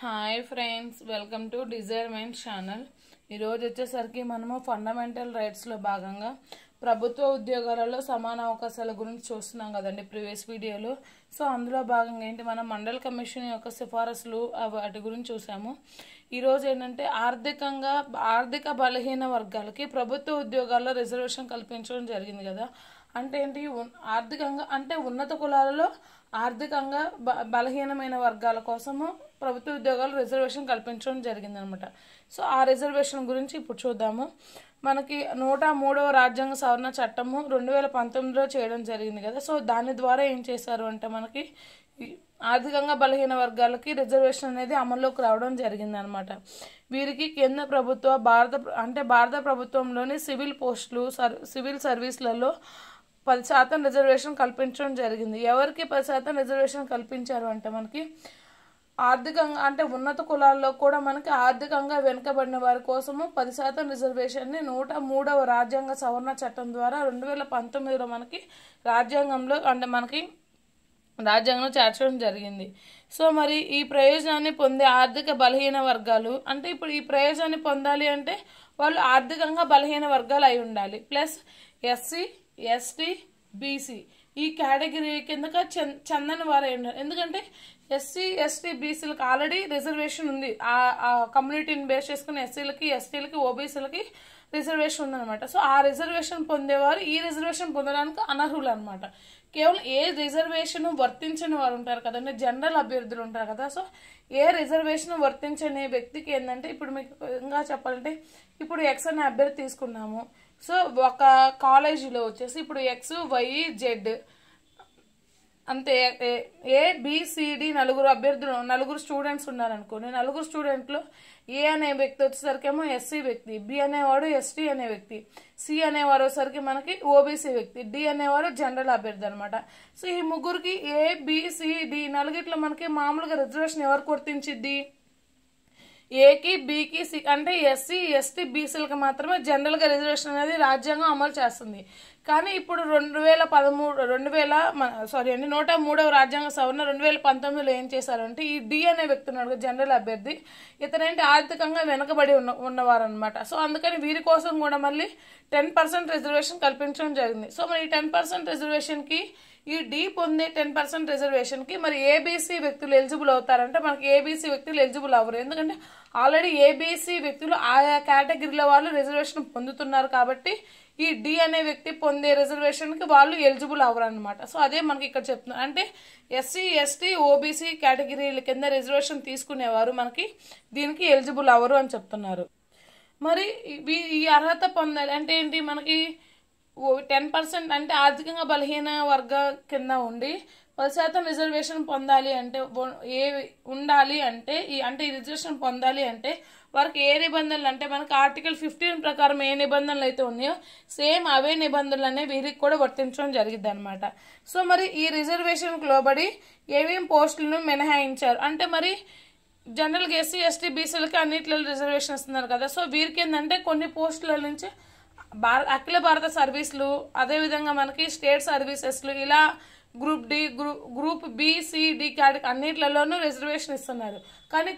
Hi friends, welcome to Dzire mind channel. ఈరోజు వచ్చేసరికి మనము ఫండమెంటల్ రైట్స్లో భాగంగా ప్రభుత్వ ఉద్యోగాలలో సమాన అవకాశాల గురించి చూస్తున్నాం కదండి ప్రీవియస్ వీడియోలో. సో అందులో భాగంగా ఏంటి మనం మండల కమిషన్ యొక్క సిఫారసులు వాటి గురించి చూసాము. ఈరోజు ఏంటంటే ఆర్థిక బలహీన వర్గాలకి ప్రభుత్వ ఉద్యోగాల్లో రిజర్వేషన్ కల్పించడం జరిగింది కదా. అంటే ఏంటి, ఆర్థికంగా అంటే ఉన్నత కులాలలో ఆర్థికంగా బలహీనమైన వర్గాల కోసము ప్రభుత్వ ఉద్యోగాలు రిజర్వేషన్ కల్పించడం జరిగిందనమాట. సో ఆ రిజర్వేషన్ గురించి ఇప్పుడు చూద్దాము. మనకి 103వ రాజ్యాంగ సవరణ చట్టము 2019లో చేయడం జరిగింది కదా. సో దాని ద్వారా ఏం చేశారు అంటే మనకి ఆర్థికంగా బలహీన వర్గాలకి రిజర్వేషన్ అనేది అమల్లోకి రావడం జరిగిందనమాట. వీరికి కేంద్ర ప్రభుత్వ భారత ప్రభుత్వంలోని సివిల్ పోస్టులు సివిల్ సర్వీసులలో 10% రిజర్వేషన్ కల్పించడం జరిగింది. ఎవరికి 10% రిజర్వేషన్ కల్పించారు అంటే మనకి ఆర్థికంగా అంటే ఉన్నత కులాల్లో కూడా మనకి ఆర్థికంగా వెనుకబడిన వారి కోసము 10% రిజర్వేషన్ని 103వ రాజ్యాంగ సవరణ చట్టం ద్వారా 2019లో మనకి రాజ్యాంగంలో చేర్చడం జరిగింది. సో మరి ఈ ప్రయోజనాన్ని పొందే ఆర్థిక బలహీన వర్గాలు అంటే ఇప్పుడు ఈ ప్రయోజనాన్ని పొందాలి అంటే వాళ్ళు ఆర్థికంగా బలహీన వర్గాలు అయి ఉండాలి. ప్లస్ ఎస్సీ, ఎస్టీ, బీసీ ఈ కేటగిరీ కిందక చెందని వారై ఉండాలి. ఎందుకంటే ఎస్సీ, ఎస్టీ, బీసీలకు ఆల్రెడీ రిజర్వేషన్ ఉంది. ఆ కమ్యూనిటీని బేస్ చేసుకుని ఎస్సీలకి, ఎస్టీలకి, ఓబీసీలకి రిజర్వేషన్ ఉందన్నమాట. సో ఆ రిజర్వేషన్ పొందేవారు ఈ రిజర్వేషన్ పొందడానికి అనర్హులు అనమాట. కేవలం ఏ రిజర్వేషన్ వర్తించని వారు ఉంటారు కదండి, జనరల్ అభ్యర్థులు ఉంటారు కదా. సో ఏ రిజర్వేషన్ వర్తించని వ్యక్తికి ఏంటంటే ఇప్పుడు మీకు ఇంకా చెప్పాలంటే ఇప్పుడు ఎక్స్ అనే అభ్యర్థి తీసుకున్నాము. సో ఒక కాలేజీలో వచ్చేసి ఇప్పుడు ఎక్స్, వై, జెడ్ అంతే ఏబిసిడి నలుగురు స్టూడెంట్స్ ఉన్నారనుకోండి. నలుగురు స్టూడెంట్లు ఏ అనే వ్యక్తి వచ్చేసరికేమో ఎస్సీ వ్యక్తి, బి అనేవాడు ఎస్టీ అనే వ్యక్తి, సి అనేవారు వచ్చేసరికి మనకి ఓబీసీ వ్యక్తి, డి అనేవారు జనరల్ అభ్యర్థి అనమాట. సో ఈ ముగ్గురికి ఏబిసిడి నలుగిట్లో మనకి మామూలుగా రిజర్వేషన్ ఎవరికి వర్తించిద్ది? ఏకి, బికి, సి అంటే ఎస్సీ, ఎస్టీ, బీసీలకు మాత్రమే జనరల్గా రిజర్వేషన్ అనేది రాజ్యాంగం అమలు చేస్తుంది. కానీ ఇప్పుడు 103వ రాజ్యాంగ సవరణ 2019లో ఏం చేశారంటే ఈ డి అనే వ్యక్తి ఉన్నాడు జనరల్ అభ్యర్థి, ఇతనేంటి ఆర్థికంగా వెనకబడి ఉన్నవారు అనమాట. సో అందుకని వీరి కోసం కూడా మళ్ళీ 10% రిజర్వేషన్ కల్పించడం జరిగింది. సో మరి ఈ 10% రిజర్వేషన్కి ఈ డి పొందే 10% రిజర్వేషన్కి మరి ఏబీసీ వ్యక్తులు ఎలిజిబుల్ అవుతారంటే మనకి ఏబీసీ వ్యక్తులు ఎలిజిబుల్ అవ్వరు. ఎందుకంటే ఆల్రెడీ ఏబీసీ వ్యక్తులు ఆయా కేటగిరీల వాళ్ళు రిజర్వేషన్ పొందుతున్నారు కాబట్టి ఈ డి అనే వ్యక్తి పొందే రిజర్వేషన్కి వాళ్ళు ఎలిజిబుల్ అవ్వరు అనమాట. సో అదే మనకి ఇక్కడ చెప్తున్నారు. అంటే ఎస్సీ, ఎస్టీ, ఓబీసీ కేటగిరీల కింద రిజర్వేషన్ తీసుకునేవారు మనకి దీనికి ఎలిజిబుల్ అవ్వరు అని చెప్తున్నారు. మరి ఈ అర్హత పొందాలి అంటే ఏంటి, మనకి 10% అంటే ఆర్థికంగా బలహీన వర్గ కింద ఉండి 10% రిజర్వేషన్ పొందాలి అంటే ఉండాలి అంటే ఈ రిజర్వేషన్ పొందాలి అంటే వారికి ఏ నిబంధనలు అంటే మనకి ఆర్టికల్ 15 ప్రకారం ఏ నిబంధనలు అయితే ఉన్నాయో సేమ్ అవే నిబంధనలు అనేవి వీరికి కూడా వర్తించడం జరిగింది అనమాట. సో మరి ఈ రిజర్వేషన్కి లోబడి ఏమేమి పోస్టులను మినహాయించారు అంటే మరి జనరల్గా ఎస్సీ, ఎస్టీ, బీసీలకి అన్నిట్లో రిజర్వేషన్ ఇస్తున్నారు కదా. సో వీరికి ఏంటంటే కొన్ని పోస్టుల నుంచి అఖిల భారత సర్వీసులు, అదేవిధంగా మనకి స్టేట్ సర్వీసెస్లు, ఇలా group D, group B, C, D category అన్నిట్లలోనూ రిజర్వేషన్ ఇస్తున్నారు. కానీ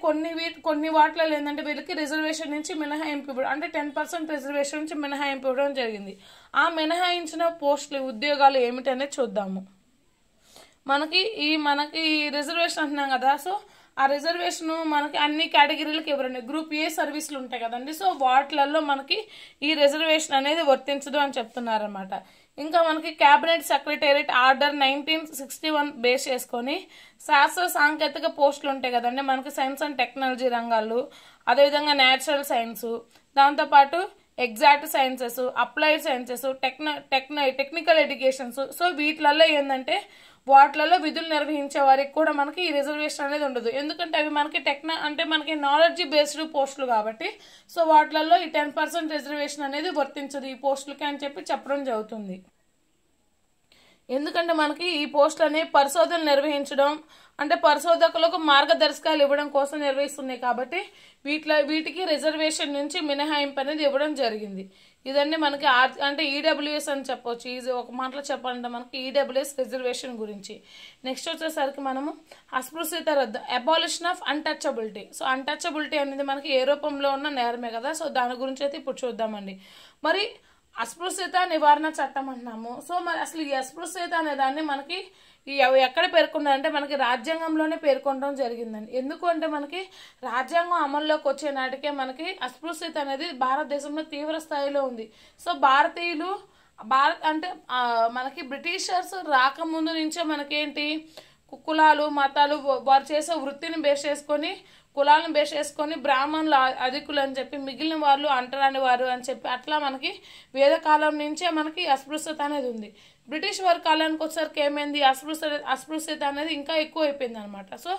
కొన్ని వాటిలో ఏంటంటే వీళ్ళకి రిజర్వేషన్ నుంచి మినహాయింపు ఇవ్వడం అంటే 10% రిజర్వేషన్ నుంచి మినహాయింపు ఇవ్వడం జరిగింది. ఆ మినహాయించిన పోస్టులు ఉద్యోగాలు ఏమిటనేది చూద్దాము. మనకి రిజర్వేషన్ అంటున్నాం కదా. సో ఆ రిజర్వేషన్ మనకి అన్ని కేటగిరీలకు ఎవరండి గ్రూప్ ఏ సర్వీసులు ఉంటాయి కదండి. సో వాటిలలో మనకి ఈ రిజర్వేషన్ అనేది వర్తించదు అని చెప్తున్నారనమాట. ఇంకా మనకి క్యాబినెట్ సెక్రటేరియట్ ఆర్డర్ 1961 బేస్ చేసుకొని శాస్త్ర సాంకేతిక పోస్టులు ఉంటాయి కదండి మనకి సైన్స్ అండ్ టెక్నాలజీ రంగాలు, అదేవిధంగా న్యాచురల్ సైన్స్, దాంతోపాటు exact sciences, applied sciences, technical educations. So వీటిలలో ఏంటంటే వాటిలలో విధులు నిర్వహించే వారికి కూడా మనకి ఈ రిజర్వేషన్ అనేది ఉండదు. ఎందుకంటే అవి మనకి నాలెడ్జ్ బేస్డ్ పోస్టులు కాబట్టి సో వాటిలలో ఈ 10% రిజర్వేషన్ అనేది వర్తించదు ఈ పోస్టులకి అని చెప్పడం జరుగుతుంది. ఎందుకంటే మనకి ఈ పోస్టులు అనేవి పరిశోధనలు నిర్వహించడం అంటే పరిశోధకులకు మార్గదర్శకాలు ఇవ్వడం కోసం నిర్వహిస్తున్నాయి కాబట్టి వీటికి రిజర్వేషన్ నుంచి మినహాయింపు అనేది ఇవ్వడం జరిగింది. ఇదన్నీ మనకి అంటే ఈడబ్ల్యూఎస్ అని చెప్పొచ్చు. ఇది ఒక మాటలో చెప్పాలంటే మనకి ఈడబ్ల్యూఎస్ రిజర్వేషన్ గురించి. నెక్స్ట్ వచ్చేసరికి మనము అస్పృశ్యత రద్దు, abolition of untouchability. So untouchability అనేది మనకి ఏ రూపంలో ఉన్న నేరమే కదా. సో దాని గురించి అయితే ఇప్పుడు చూద్దామండి. మరి అస్పృశ్యత నివారణ చట్టం అంటున్నాము. సో మరి అసలు ఈ అస్పృశ్యత అనే దాన్ని మనకి ఎక్కడ పేర్కొన్నారంటే మనకి రాజ్యాంగంలోనే పేర్కొనడం జరిగిందండి. ఎందుకు అంటే మనకి రాజ్యాంగం అమల్లోకి వచ్చే నాటికే మనకి అస్పృశ్యత అనేది భారతదేశంలో తీవ్ర స్థాయిలో ఉంది. సో భారతీయులు అంటే మనకి బ్రిటిషర్స్ రాకముందు నుంచే మనకేంటి కులాలు మతాలు వారు చేసే వృత్తిని బేస్ చేసుకొని కులాలను బేస్ చేసుకొని బ్రాహ్మణులు అధికులు అని చెప్పి మిగిలిన వాళ్ళు అంటరాని వారు అని చెప్పి అట్లా మనకి వేదకాలం నుంచే మనకి అస్పృశ్యత అనేది ఉంది. బ్రిటిష్ వారి కాలానికి వచ్చేసరికి ఏమైంది, అస్పృశ్యత అనేది ఇంకా ఎక్కువ అయిపోయింది అనమాట. సో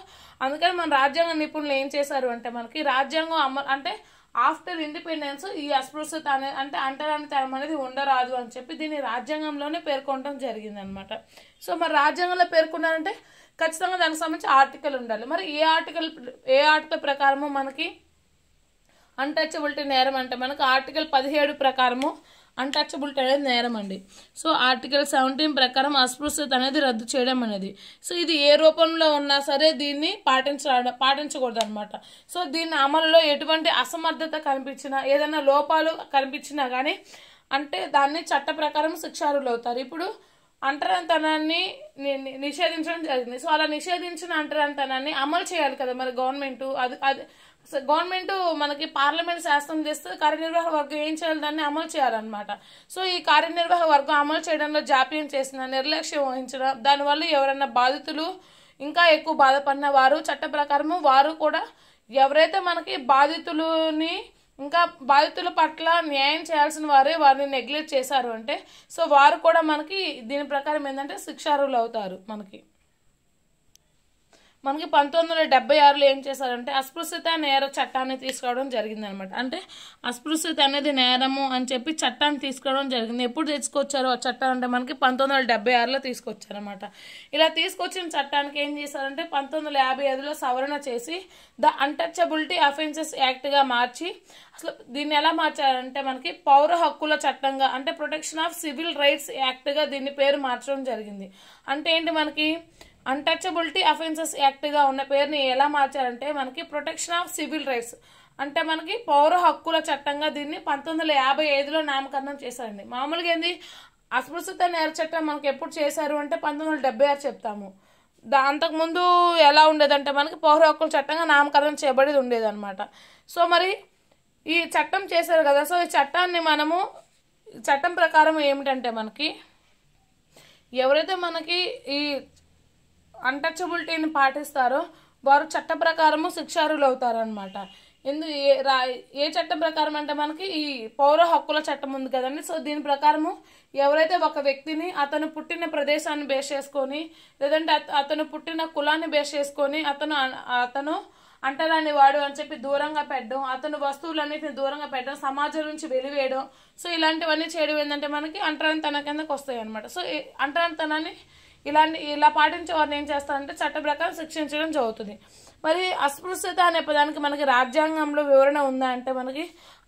అందుకని మన రాజ్యాంగ నిపుణులు ఏం చేశారు అంటే మనకి రాజ్యాంగం అంటే ఆఫ్టర్ ఇండిపెండెన్స్ ఈ అస్పృశ్యత అనేది అంటే అంటరానితనం అనేది ఉండరాదు అని చెప్పి దీన్ని రాజ్యాంగంలోనే పేర్కొనడం జరిగింది అనమాట. సో మరి రాజ్యాంగంలో పేర్కొన్నారంటే ఖచ్చితంగా దానికి సంబంధించి ఆర్టికల్ ఉండాలి. మరి ఏ ఆర్టికల్ ప్రకారము మనకి అన్టచబిలిటీ నేరం అంటే మనకు ఆర్టికల్ 17 ప్రకారము అన్టచబిలిటీ అనేది నేరం అండి. సో ఆర్టికల్ 17 ప్రకారం అస్పృశ్యత అనేది రద్దు చేయడం అనేది. సో ఇది ఏ రూపంలో ఉన్నా సరే దీన్ని పాటించకూడదు అనమాట. సో దీని అమలులో ఎటువంటి అసమర్థత కనిపించినా ఏదైనా లోపాలు కనిపించినా కానీ అంటే దాన్ని చట్ట ప్రకారం శిక్షార్హులు అవుతారు. ఇప్పుడు అంటరానితనాన్ని నిషేధించడం జరిగింది. సో అలా నిషేధించిన అంటరానితనాన్ని అమలు చేయాలి కదా మరి గవర్నమెంట్. అది గవర్నమెంట్ మనకి పార్లమెంట్ శాసనం చేస్తే కార్యనిర్వాహక వర్గం ఏం చేయాలి, దాన్ని అమలు చేయాలన్నమాట. సో ఈ కార్యనిర్వాహక వర్గం అమలు చేయడంలో జాప్యం చేసిన, నిర్లక్ష్యం వహించిన, దానివల్ల ఎవరైనా బాధితులు ఇంకా ఎక్కువ బాధపడిన వారు చట్ట ప్రకారము వారు కూడా ఎవరైతే మనకి బాధితుల పట్ల న్యాయం చేయాల్సిన వారిని నెగ్లెక్ట్ చేశారు అంటే సో వారు కూడా మనకి దీని ప్రకారం ఏంటంటే శిక్షార్హులు అవుతారు. మనకి 1976లో ఏం చేశారంటే అస్పృశ్యత నేర చట్టాన్ని తీసుకురావడం జరిగింది అనమాట. అంటే అస్పృశ్యత అనేది నేరము అని చెప్పి చట్టాన్ని తీసుకురావడం జరిగింది. ఎప్పుడు తీసుకొచ్చారో ఆ చట్టం అంటే మనకి 1976లో తీసుకొచ్చారనమాట. ఇలా తీసుకొచ్చిన చట్టానికి ఏం చేశారంటే 1955లో సవరణ చేసి ద అన్టచబిలిటీ అఫెన్సెస్ యాక్ట్గా మార్చి అసలు దీన్ని ఎలా మార్చారంటే మనకి పౌర హక్కుల చట్టంగా అంటే ప్రొటెక్షన్ ఆఫ్ సివిల్ రైట్స్ యాక్ట్గా దీన్ని పేరు మార్చడం జరిగింది. అంటే ఏంటి మనకి అన్టచబిలిటీ అఫెన్సెస్ యాక్ట్గా ఉన్న పేరుని ఎలా మార్చారంటే మనకి ప్రొటెక్షన్ ఆఫ్ సివిల్ రైట్స్ అంటే మనకి పౌర హక్కుల చట్టంగా దీన్ని 1955లో నామకరణం చేశారండి. మామూలుగా ఏంది అస్పృశ్యత నేర చట్టం మనకి ఎప్పుడు చేశారు అంటే 1976 చెప్తాము. అంతకుముందు ఎలా ఉండేదంటే మనకి పౌర హక్కుల చట్టంగా నామకరణం చేయబడేది ఉండేది అనమాట. సో మరి ఈ చట్టం చేశారు కదా. సో ఈ చట్టాన్ని మనము చట్టం ప్రకారం ఏమిటంటే మనకి ఎవరైతే మనకి ఈ అన్టచబిలిటీని పాటిస్తారో వారు చట్ట ప్రకారము శిక్షార్హులు అవుతారనమాట. ఏ చట్టం ప్రకారం అంటే మనకి ఈ పౌర హక్కుల చట్టం ఉంది కదండి. సో దీని ప్రకారము ఎవరైతే ఒక వ్యక్తిని అతను పుట్టిన ప్రదేశాన్ని బేస్ చేసుకొని లేదంటే అతను పుట్టిన కులాన్ని బేస్ చేసుకొని అతను అంటరాని వాడు అని చెప్పి దూరంగా పెట్టడం, అతను వస్తువులన్నిటిని దూరంగా పెట్టడం, సమాజం నుంచి వెలివేయడం, సో ఇలాంటివన్నీ చేయడం ఏంటంటే మనకి అంటరానితనం కిందకు వస్తాయి అనమాట. సో అంటరానితనాన్ని ఇలా పాటించే వారిని ఏం చేస్తారంటే చట్ట ప్రకారం శిక్షించడం జరుగుతుంది. మరి అస్పృశ్యత అనే పదానికి మనకి రాజ్యాంగంలో వివరణ ఉందా అంటే మనకి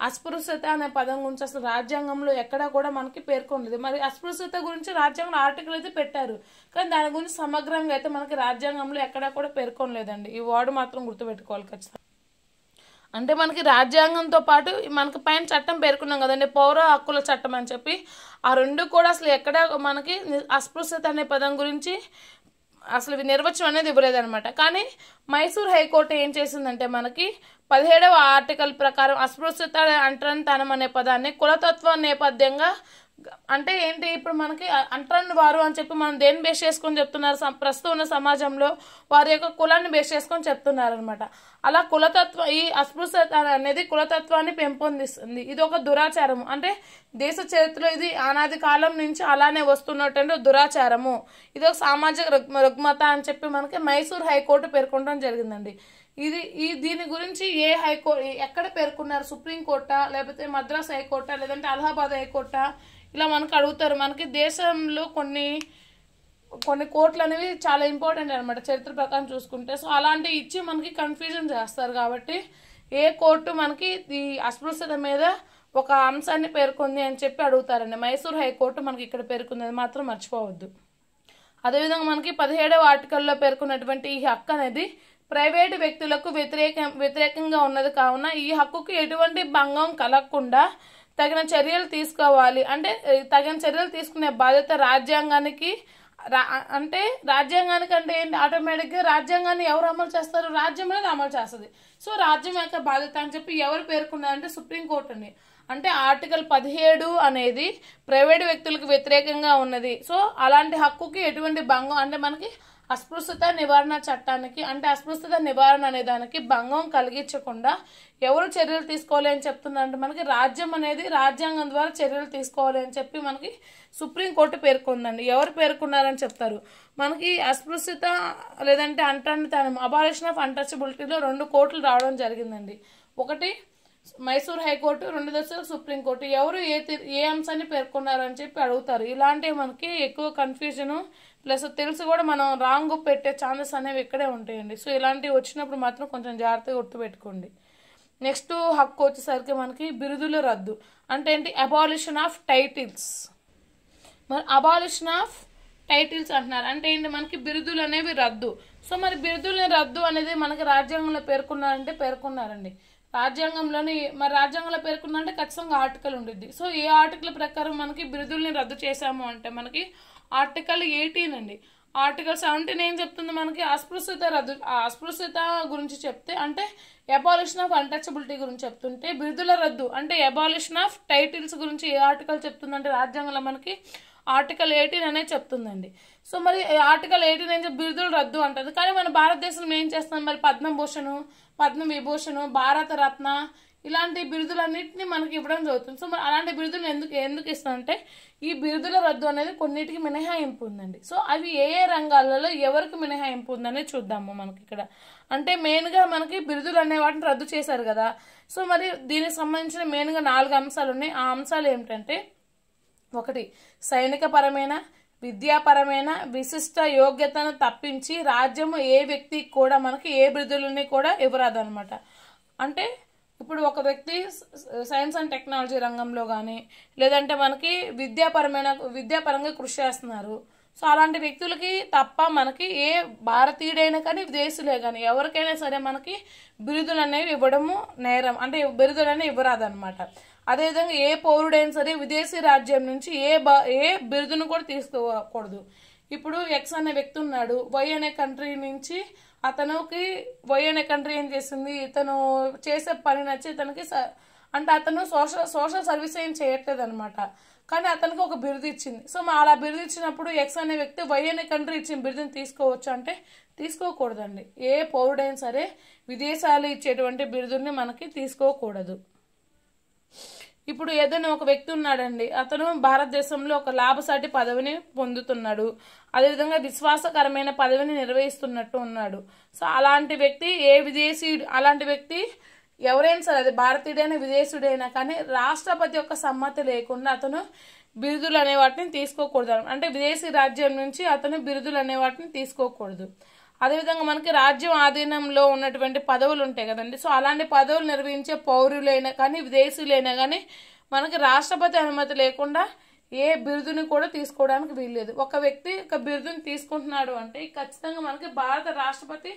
అస్పృశ్యత అనే పదం గురించి అసలు రాజ్యాంగంలో ఎక్కడా కూడా మనకి పేర్కొనలేదు. మరి అస్పృశ్యత గురించి రాజ్యాంగంలో ఆర్టికల్ అయితే పెట్టారు కానీ దాని గురించి సమగ్రంగా అయితే మనకి రాజ్యాంగంలో ఎక్కడా కూడా పేర్కొనలేదండి. ఈ వర్డ్ మాత్రం గుర్తుపెట్టుకోవాలి ఖచ్చితంగా. అంటే మనకి రాజ్యాంగంతో పాటు మనకి పైన చట్టం పేర్కొన్నాం కదండి పౌర హక్కుల చట్టం అని చెప్పి, ఆ రెండు కూడా అసలు ఎక్కడ మనకి అస్పృశ్యత అనే పదం గురించి అసలు నిర్వచనం అనేది ఇవ్వలేదన్నమాట. కానీ మైసూర్ హైకోర్టు ఏం చేసిందంటే మనకి 17వ ఆర్టికల్ ప్రకారం అస్పృశ్యత అంటరానితనం అనే పదాన్ని కులతత్వ నేపథ్యంగా అంటే ఏంటి ఇప్పుడు మనకి అంటరాని వారు అని చెప్పి మనం దేన్ని బేస్ చేసుకొని చెప్తున్నారు, ప్రస్తుతం ఉన్న సమాజంలో వారి యొక్క కులాన్ని బేస్ చేసుకొని చెప్తున్నారు అనమాట. అలా ఈ అస్పృశ్యత అనేది కులతత్వాన్ని పెంపొందిస్తుంది. ఇది ఒక దురాచారము, అంటే దేశ చరిత్రలో ఇది అనాది కాలం నుంచి అలానే వస్తున్నటువంటి దురాచారము, ఇది ఒక సామాజిక రుగ్మత అని చెప్పి మనకి మైసూర్ హైకోర్టు పేర్కొనడం జరిగిందండి. దీని గురించి ఎక్కడ పేర్కొన్నారు, సుప్రీంకోర్టా లేకపోతే మద్రాస్ హైకోర్టా లేదంటే అలహాబాద్ హైకోర్టా ఇలా మనకు అడుగుతారు. మనకి దేశంలో కొన్ని కొన్ని కోర్టులు అనేవి చాలా ఇంపార్టెంట్ అనమాట చరిత్ర ప్రకారం చూసుకుంటే. సో అలాంటివి ఇచ్చి మనకి కన్ఫ్యూజన్ చేస్తారు కాబట్టి ఏ కోర్టు మనకి ఈ అస్పృశ్యత మీద ఒక అంశాన్ని పేర్కొంది అని చెప్పి అడుగుతారండి. మైసూర్ హైకోర్టు మనకి ఇక్కడ పేర్కొంది, అది మాత్రం మర్చిపోవద్దు. అదేవిధంగా మనకి 17వ ఆర్టికల్లో పేర్కొన్నటువంటి ఈ హక్కు అనేది ప్రైవేటు వ్యక్తులకు వ్యతిరేకంగా ఉన్నది కావున ఈ హక్కుకు ఎటువంటి భంగం కలగకుండా తగిన చర్యలు తీసుకోవాలి. అంటే తగిన చర్యలు తీసుకునే బాధ్యత రాజ్యాంగానికి. అంటే రాజ్యాంగానికి అంటే ఏంటి, ఆటోమేటిక్గా రాజ్యాంగాన్ని ఎవరు అమలు చేస్తారు, రాజ్యం అనేది అమలు చేస్తుంది. సో రాజ్యం యొక్క బాధ్యత అని చెప్పి ఎవరు పేర్కొన్నారంటే సుప్రీంకోర్టు అండి. అంటే ఆర్టికల్ 17 అనేది ప్రైవేటు వ్యక్తులకు వ్యతిరేకంగా ఉన్నది. సో అలాంటి హక్కుకి ఎటువంటి భంగం అంటే మనకి అస్పృశ్యత నివారణ చట్టానికి అంటే అస్పృశ్యత నివారణ అనే దానికి భంగం కలిగించకుండా ఎవరు చర్యలు తీసుకోవాలి అని చెప్తున్నారంటే మనకి రాజ్యం అనేది రాజ్యాంగం ద్వారా చర్యలు తీసుకోవాలి అని చెప్పి మనకి సుప్రీంకోర్టు పేర్కొందండి. ఎవరు పేర్కొన్నారని చెప్తారు మనకి అస్పృశ్యత లేదంటే అంటరానితనం అబాలిషన్ ఆఫ్ అన్టచబిలిటీలో 2 కోర్టులు రావడం జరిగిందండి. ఒకటి మైసూర్ హైకోర్టు, 2 దశలు సుప్రీంకోర్టు. ఎవరు ఏ అంశాన్ని పేర్కొన్నారు అని చెప్పి అడుగుతారు. ఇలాంటివి మనకి ఎక్కువ కన్ఫ్యూజను ప్లస్ తెలిసి కూడా మనం రాంగ్ పెట్టే ఛాన్సెస్ అనేవి ఇక్కడే ఉంటాయండి. సో ఇలాంటివి వచ్చినప్పుడు మాత్రం కొంచెం జాగ్రత్తగా గుర్తుపెట్టుకోండి. నెక్స్ట్ హక్కు వచ్చేసరికి మనకి బిరుదుల రద్దు అంటే ఏంటి, అబాలిషన్ ఆఫ్ టైటిల్స్. మరి అబాలిషన్ ఆఫ్ టైటిల్స్ అంటున్నారు అంటే ఏంటి, మనకి బిరుదులు అనేవి రద్దు. సో మరి బిరుదుల రద్దు అనేది మనకి రాజ్యాంగంలో పేర్కొన్నారంటే పేర్కొన్నారండి. రాజ్యాంగంలోని మరి రాజ్యాంగంలో పేర్కొన్నారంటే ఖచ్చితంగా ఆర్టికల్ ఉంటుంది. సో ఏ ఆర్టికల్ ప్రకారం మనకి బిరుదుల్ని రద్దు చేశాము అంటే మనకి ఆర్టికల్ 18 అండి. ఆర్టికల్ 17 ఏం చెప్తుంది మనకి అస్పృశ్యత రద్దు, అస్పృశ్యత గురించి చెప్తే అంటే అబాలిషన్ ఆఫ్ అన్టచబిలిటీ గురించి చెప్తుంటే బిరుదుల రద్దు అంటే అబాలిషన్ ఆఫ్ టైటిల్స్ గురించి ఏ ఆర్టికల్ చెప్తుందంటే రాజ్యాంగంలో మనకి ఆర్టికల్ 18 అనేది చెప్తుందండి. సో మరి ఆర్టికల్ 18 ఏం చెప్పి బిరుదులు రద్దు అంటుంది. కానీ మన భారతదేశంలో ఏం చేస్తాం మరి పద్మభూషణ్, పద్మవిభూషణ్, భారత రత్న ఇలాంటి బిరుదులన్నింటినీ మనకి ఇవ్వడం జరుగుతుంది. సో మరి అలాంటి బిరుదులు ఎందుకు ఇస్తామంటే ఈ బిరుదుల రద్దు అనేది కొన్నిటికి మినహాయింపు ఉందండి. సో అవి ఏ ఏ రంగాలలో ఎవరికి మినహాయింపు ఉందనేది చూద్దాము మనకి ఇక్కడ. అంటే మెయిన్గా మనకి బిరుదులు అనే వాటిని రద్దు చేశారు కదా. సో మరి దీనికి సంబంధించిన మెయిన్గా 4 అంశాలు ఉన్నాయి. ఆ అంశాలు ఏమిటంటే, ఒకటి సైనికపరమైన, విద్యాపరమైన విశిష్ట యోగ్యతను తప్పించి రాజ్యము ఏ వ్యక్తికి కూడా మనకి ఏ బిరుదులని కూడా ఇవ్వరాదు అనమాట. అంటే ఇప్పుడు ఒక వ్యక్తి సైన్స్ అండ్ టెక్నాలజీ రంగంలో కానీ లేదంటే మనకి విద్యాపరంగా కృషి చేస్తున్నారు. సో అలాంటి వ్యక్తులకి తప్ప మనకి ఏ భారతీయుడైనా కానీ విదేశీయులే కానీ ఎవరికైనా సరే మనకి బిరుదులు అనేవి ఇవ్వడము నేరం, అంటే బిరుదులు అనేవి ఇవ్వరాదు అనమాట. అదేవిధంగా ఏ పౌరుడైనా సరే విదేశీ రాజ్యం నుంచి ఏ బిరుదును కూడా తీసుకోకూడదు. ఇప్పుడు ఎక్స్ అనే వ్యక్తి ఉన్నాడు, వై అనే కంట్రీ నుంచి అతనికి వై అనే కంట్రీ ఏం చేసింది, ఇతను చేసే పని నచ్చి ఇతనికి అంటే అతను సోషల్ సర్వీస్ ఏం చేయట్లేదు అనమాట, కానీ అతనికి ఒక బిరుదు ఇచ్చింది. సో అలా బిరుదు ఇచ్చినప్పుడు ఎక్స్ అనే వ్యక్తి వై అనే కంట్రీ ఇచ్చిన బిరుదుని తీసుకోవచ్చు అంటే తీసుకోకూడదండి. ఏ పౌరుడైనా సరే విదేశాలు ఇచ్చేటువంటి బిరుదుని మనకి తీసుకోకూడదు. ఇప్పుడు ఏదైనా ఒక వ్యక్తి ఉన్నాడండి, అతను భారతదేశంలో ఒక లాభసాటి పదవిని పొందుతున్నాడు, అదేవిధంగా విశ్వాసకరమైన పదవిని నిర్వహిస్తున్నట్టు ఉన్నాడు. సో అలాంటి వ్యక్తి అలాంటి వ్యక్తి ఎవరైనా సరే అది భారతీయుడైనా విదేశీయుడైనా కానీ రాష్ట్రపతి యొక్క సమ్మతి లేకుండా అతను బిరుదులు అనే వాటిని తీసుకోకూడదు. అంటే విదేశీ రాజ్యం నుంచి అతను బిరుదులు అనే వాటిని తీసుకోకూడదు. అదేవిధంగా మనకి రాజ్యం ఆధీనంలో ఉన్నటువంటి పదవులు ఉంటాయి కదండి. సో అలాంటి పదవులు నిర్వహించే పౌరులైనా కానీ విదేశీయులైనా కానీ మనకి రాష్ట్రపతి అనుమతి లేకుండా ఏ బిరుదుని కూడా తీసుకోవడానికి వీల్లేదు. ఒక వ్యక్తి ఒక బిరుదుని తీసుకుంటున్నాడు అంటే ఖచ్చితంగా మనకి భారత రాష్ట్రపతి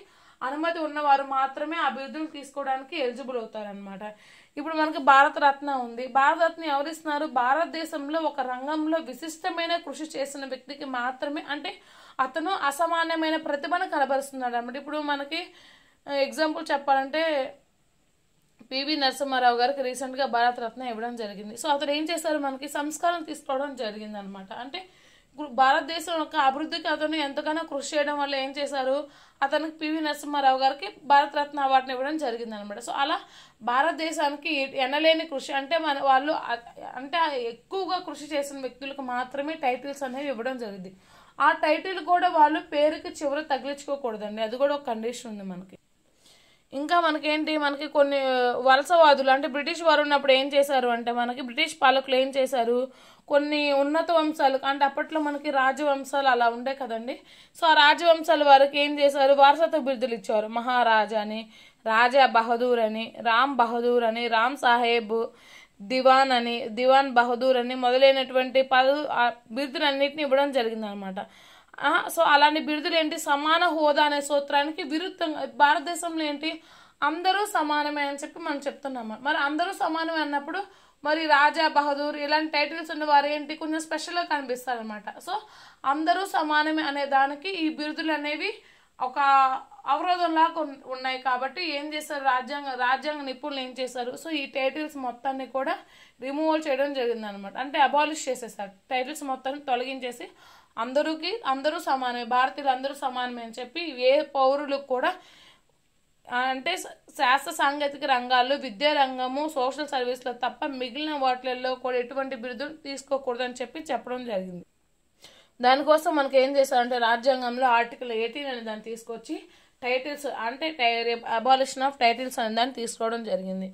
అనుమతి ఉన్నవారు మాత్రమే ఆ బిరుదును తీసుకోవడానికి ఎలిజిబుల్ అవుతారనమాట. ఇప్పుడు మనకి భారత రత్న ఉంది. భారత రత్న ఎవరు ఇస్తున్నారు, భారతదేశంలో ఒక రంగంలో విశిష్టమైన కృషి చేసిన వ్యక్తికి మాత్రమే, అంటే అతను అసామాన్యమైన ప్రతిభను కనబరుస్తున్నాడు అన్నమాట. ఇప్పుడు మనకి ఎగ్జాంపుల్ చెప్పాలంటే పివి నరసింహారావు గారికి రీసెంట్గా భారత రత్న ఇవ్వడం జరిగింది. సో అతను ఏం చేశారు, మనకి సంస్కారం తీసుకోవడం జరిగింది అనమాట. అంటే భారతదేశం యొక్క అభివృద్ధికి అతను ఎంతగానో కృషి చేయడం వల్ల ఏం చేశారు, అతనికి పివి నరసింహారావు గారికి భారత రత్న అవార్డుని ఇవ్వడం జరిగింది అనమాట. సో అలా భారతదేశానికి ఎనలేని కృషి అంటే వాళ్ళు అంటే ఎక్కువగా కృషి చేసిన వ్యక్తులకు మాత్రమే టైటిల్స్ అనేవి ఇవ్వడం జరిగింది. ఆ టైటిల్ కూడా వాళ్ళు పేరుకి చివర తగిలించుకోకూడదండి, అది కూడా ఒక కండిషన్ ఉంది మనకి. ఇంకా మనకి కొన్ని వలసవాదులు అంటే బ్రిటిష్ వారు ఉన్నప్పుడు ఏం చేశారు అంటే మనకి బ్రిటిష్ పాలకులు ఏం చేశారు, కొన్ని ఉన్నత వంశాలు అంటే అప్పట్లో మనకి రాజవంశాలు అలా ఉండే కదండి. సో ఆ రాజవంశాల వారికి ఏం చేశారు, వారసత్వ బిరుదులు ఇచ్చారు. మహారాజా అని, రాజా బహదూర్ అని, రామ్ బహదూర్ అని, రామ్ సాహెబ్, దివాన్ బహదూర్ అని మొదలైనటువంటి బిరుదులన్నింటినీ ఇవ్వడం జరిగింది అనమాట. సో అలాంటి బిరుదులు ఏంటి, సమాన హోదా అనే సూత్రానికి విరుద్ధంగా భారతదేశంలో ఏంటి అందరూ సమానమే అని చెప్పి మనం చెప్తున్నాము. మరి అందరూ సమానమే అన్నప్పుడు మరి రాజా బహదూర్ ఇలాంటి టైటిల్స్ ఉన్న వారు ఏంటి కొంచెం స్పెషల్గా కనిపిస్తారు అనమాట. సో అందరూ సమానమే అనే దానికి ఈ బిరుదులు అనేవి ఒక అవరోధంలాగా ఉన్నాయి. కాబట్టి ఏం చేస్తారు, రాజ్యాంగ నిపుణులు ఏం చేశారు, సో ఈ టైటిల్స్ మొత్తాన్ని కూడా రిమూవల్ చేయడం జరిగింది అనమాట. అంటే అబాలిష్ చేసేసారు, టైటిల్స్ మొత్తాన్ని తొలగించేసి అందరూ సమానమే, భారతీయులు అందరూ సమానమే అని చెప్పి ఏ పౌరులకు కూడా అంటే శాస్త్ర సాంకేతిక రంగాల్లో, విద్యా రంగము, సోషల్ సర్వీస్లో తప్ప మిగిలిన వాటిల్లో కూడా ఎటువంటి బిరుదులు తీసుకోకూడదని చెప్పడం జరిగింది. దానికోసం మనకి ఏం చేశారంటే రాజ్యాంగంలో ఆర్టికల్ 18 అనే దాన్ని తీసుకొచ్చి టైటిల్స్ అంటే అబాలిషన్ ఆఫ్ టైటిల్స్ అనే దాన్ని తీసుకోవడం జరిగింది.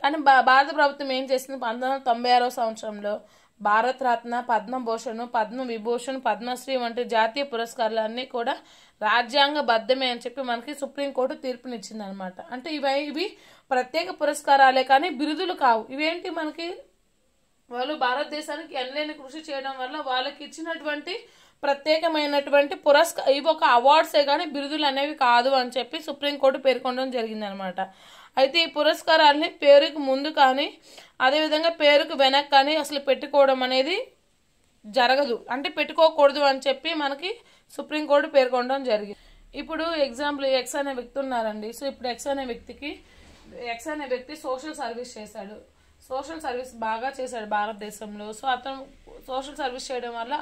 కానీ భారత ప్రభుత్వం ఏం చేసింది, 1996 సంవత్సరంలో భారత రత్న, పద్మభూషణ్, పద్మవిభూషణ్, పద్మశ్రీ వంటి జాతీయ పురస్కారాలన్నీ కూడా రాజ్యాంగబద్ధమే అని చెప్పి మనకి సుప్రీంకోర్టు తీర్పునిచ్చింది అనమాట. అంటే ఇవి ప్రత్యేక పురస్కారాలే కానీ బిరుదులు కావు. ఇవేంటి మనకి వాళ్ళు భారతదేశానికి ఎనలేని కృషి చేయడం వల్ల వాళ్ళకి ఇచ్చినటువంటి ప్రత్యేకమైనటువంటి ఇవి ఒక అవార్డ్సే కానీ బిరుదులు అనేవి కాదు అని చెప్పి సుప్రీంకోర్టు పేర్కొనడం జరిగింది అనమాట. అయితే ఈ పురస్కారాలని పేరుకు ముందు కానీ అదేవిధంగా పేరుకు వెనక్కి కానీ అసలు పెట్టుకోవడం అనేది జరగదు, అంటే పెట్టుకోకూడదు అని చెప్పి మనకి సుప్రీంకోర్టు పేర్కొనడం జరిగింది. ఇప్పుడు ఎగ్జాంపుల్ ఎక్స్ అనే వ్యక్తి ఉన్నారండి. సో ఇప్పుడు ఎక్స్ అనే వ్యక్తి సోషల్ సర్వీస్ చేశాడు, సోషల్ సర్వీస్ బాగా చేశాడు భారతదేశంలో. సో అతను సోషల్ సర్వీస్ చేయడం వల్ల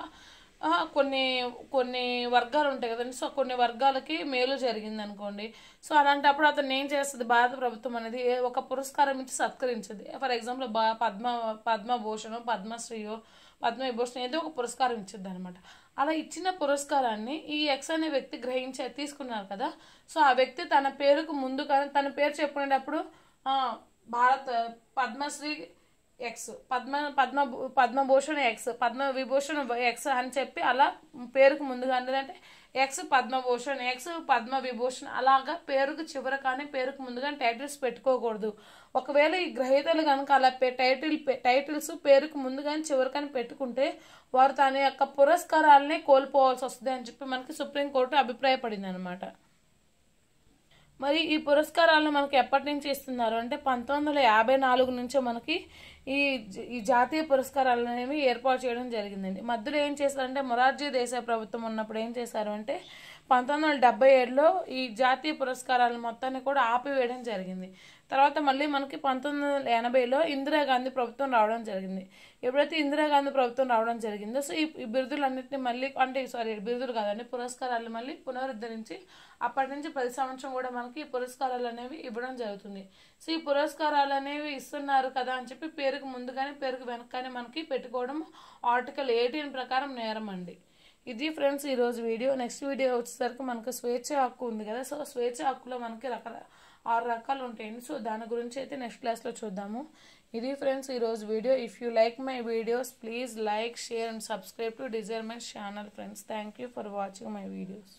కొన్ని వర్గాలు ఉంటాయి కదండి, సో కొన్ని వర్గాలకి మేలు జరిగింది అనుకోండి. సో అలాంటప్పుడు అతను ఏం చేస్తుంది, భారత ప్రభుత్వం అనేది ఒక పురస్కారం ఇచ్చి సత్కరించింది. ఫర్ ఎగ్జాంపుల్ పద్మభూషణం, పద్మవిభూషణం ఏదో ఒక పురస్కారం ఇచ్చింది అనమాట. అలా ఇచ్చిన పురస్కారాన్ని ఈ ఎక్స్ అనే వ్యక్తి తీసుకున్నారు కదా. సో ఆ వ్యక్తి తన పేరుకు ముందు కానీ తన పేరు చెప్పుకునేటప్పుడు Bharat Padma Shri ex, Padma Bhushan ex, Padma Vibhushan ex అని చెప్పి అలా పేరుకు ముందుగా అంటే ఎక్స్ పద్మభూషణ్, ఎక్స్ పద్మవిభూషణ్ అలాగా పేరుకు చివర కానీ పేరుకు ముందుగా టైటిల్స్ పెట్టుకోకూడదు. ఒకవేళ ఈ గ్రహీతలు కనుక అలా టైటిల్స్ పేరుకు ముందుగాని చివరి కానీ పెట్టుకుంటే వారు తన యొక్క పురస్కారాలనే కోల్పోవాల్సి వస్తుంది అని చెప్పి మనకి సుప్రీంకోర్టు అభిప్రాయపడింది అనమాట. మరి ఈ పురస్కారాలను మనకి ఎప్పటి నుంచి ఇస్తున్నారు అంటే 1954 నుంచే మనకి ఈ జాతీయ పురస్కారాలు అనేవి ఏర్పాటు చేయడం జరిగిందండి. మధ్యలో ఏం చేశారంటే మొరార్జీ దేశాయ్ ప్రభుత్వం ఉన్నప్పుడు ఏం చేశారు అంటే 1977లో ఈ జాతీయ పురస్కారాల మొత్తాన్ని కూడా ఆపివేయడం జరిగింది. తర్వాత మళ్ళీ మనకి 1980లో ఇందిరాగాంధీ ప్రభుత్వం రావడం జరిగింది. ఎప్పుడైతే ఇందిరాగాంధీ ప్రభుత్వం రావడం జరిగిందో సో ఈ బిరుదులన్నింటినీ మళ్ళీ బిరుదులు కాదండి పురస్కారాలు మళ్ళీ పునరుద్ధరించి అప్పటి నుంచి ప్రతి సంవత్సరం కూడా మనకి పురస్కారాలు అనేవి ఇవ్వడం జరుగుతుంది. సో ఈ పురస్కారాలు అనేవి ఇస్తున్నారు కదా అని చెప్పి పేరుకు ముందు కానీ పేరుకు వెనక కానీ మనకి పెట్టుకోవడం ఆర్టికల్ 18 ప్రకారం నేరం అండి. ఇది ఫ్రెండ్స్ ఈరోజు వీడియో. నెక్స్ట్ వీడియో వచ్చేసరికి మనకు స్వేచ్ఛ హక్కు ఉంది కదా. సో స్వేచ్ఛ హక్కులో మనకి 6 రకాలు ఉంటాయండి. సో దాని గురించి అయితే నెక్స్ట్ క్లాస్లో చూద్దాము. ఇది ఫ్రెండ్స్ ఈరోజు video. If you like my videos please like, share and subscribe to Dzire my channel friends. Thank you for watching my videos.